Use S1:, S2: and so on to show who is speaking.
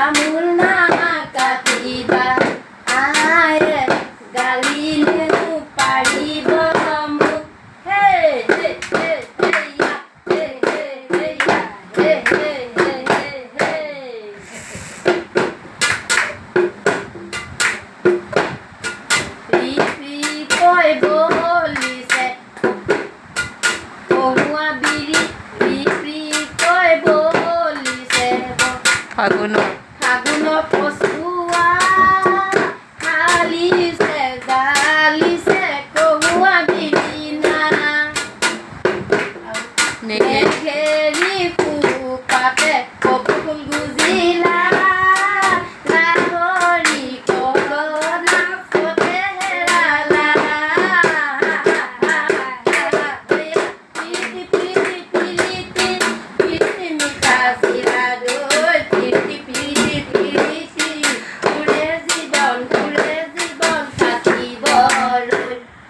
S1: Amul na katiba aye galine paribo mu hey hey hey hey ya hey hey hey ya hey hey hey hey hey pi koi bolise ohua biri pi koi bolise
S2: ফাগুনো
S1: ফাগুন পচুৱা হালিছে জালিছে কহুৱা বিৰিণা
S2: নেঘেৰি
S1: নেঘেৰি ফুপাতে কপৌ ফুল গুজিলা